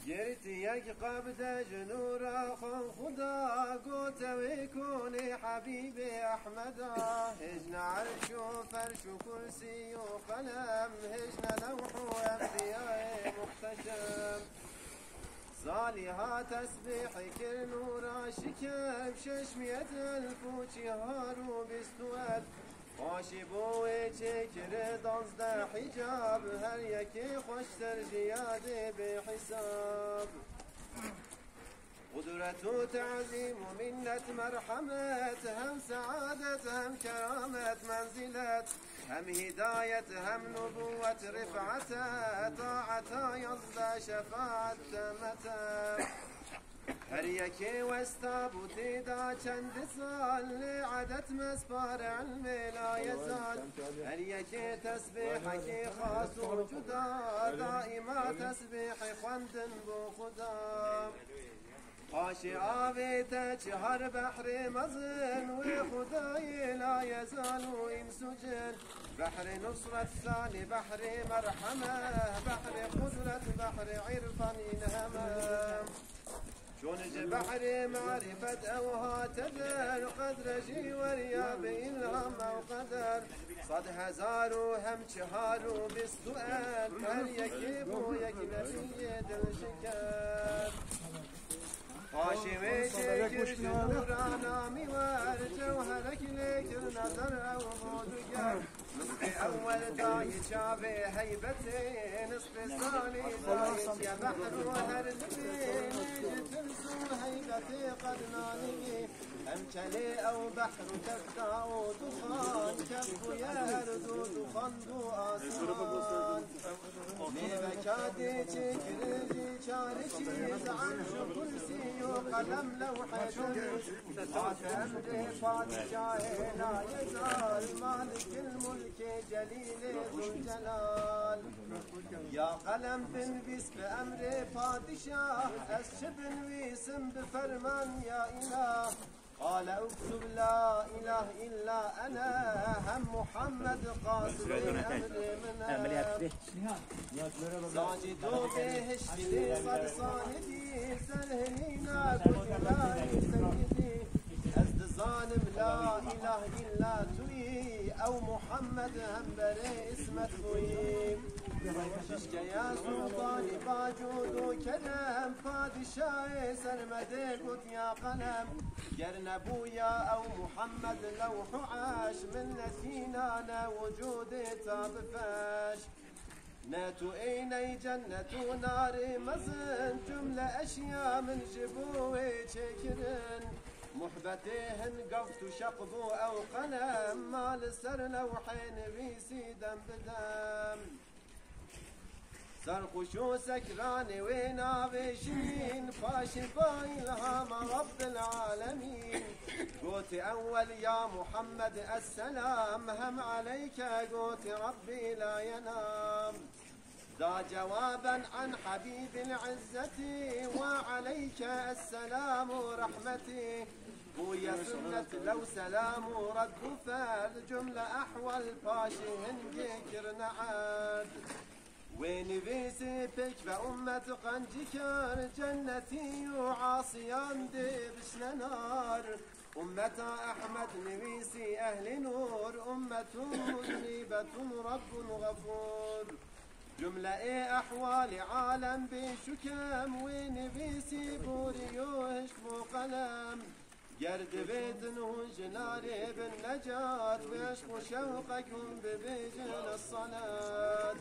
گرتی یک قبض جنورا خان خدا قوت ويكوني حبيبي أحمدا هجن عرش وفرش وكرسي وقلم هجن لوح وأنبياء محتشم صالحا تسبيح كل نورا شكب 600,000 وشهار وبستوات باشی بوی چکر 12 حجاب هر یکی خوشتر زیاده به حساب قدرت و تعظیم و منت مرحمت هم سعادت هم کرامت منزلت هم هدایت هم نبوت رفعت طاعت یزد شفاعت تمت هر یکی وستا بوتی دا چند سال عدد مسپار علم لا یزال هر یکی تسبیح کی خاص و جدا دائما تسبیح خواندن بو خدا خاشی آویت چهار بحر مزن و خدای لا یزال و این سجن بحر نصرت ثاني بحر مرحمه بحر قدرت بحر عرفان انهمه شونج بحر معرفة أوها تدر قدر جي ورياب إلهام أو قدر صد هزار وهم شهار بالسؤال هل يكيبو يكنبي دل شكر خاشي ويشكر جنورانا ميوار جوهرك ليك النظر أو مودقر نصف أول داي شافي هيبتي نصف ثاني داي يا بحر وهر لبين تنسو هيبتي قد ناني أمكلي أو بحر تفتع دخان كف يهردو دخان دو آسان ميبكادي تكرجي شارشي زعرش كرسي وقلم لوحة فات أمري فاتشاه لا يزال مالك الملك جليل ذو الجلال يا قلم بنبس بأمر فاتشاه أسشب ويسم بفرمان يا إله قال اكتب لا اله الا انا هم محمد قاصد امر منه ساجدوا بهشتي صد صاندي سلهنينا كل سيدي ازد ظالم لا اله الا توي او محمد هم بري اسمت خوي ششك يا سلطاني باجود وكلام پادشاه سرمده قد يا قلم قرن ابويا او محمد لوح عاش من نسينا وجود طابفاش ناتو ايني جنة نار مزن جملة اشياء من جبوه شكرن محبتهن قفت شقبو او قلم مال سر لوحين بيسي دم بدم سرخوشو سكراني وينا بشين فاشي بايلهام رب العالمين قوت أول يا محمد السلام هم عليك قوت ربي لا ينام ذا جوابا عن حبيب العزة وعليك السلام ورحمتي ويا سنة لو سلام رد فالجملة أحوال فاشي هنجيكر نعاد وين بيسي بك وأمة قنجكار جنتي وعاصيان ديبش نار أمة أحمد نويسي أهل نور أمة مذنبة رب غفور جملة أحوال عالم بشكام وين بيسي بوريوش قلم قرد بيتنهن جناري بالنجاة ويشفو شوقكم ببيجن الصلاة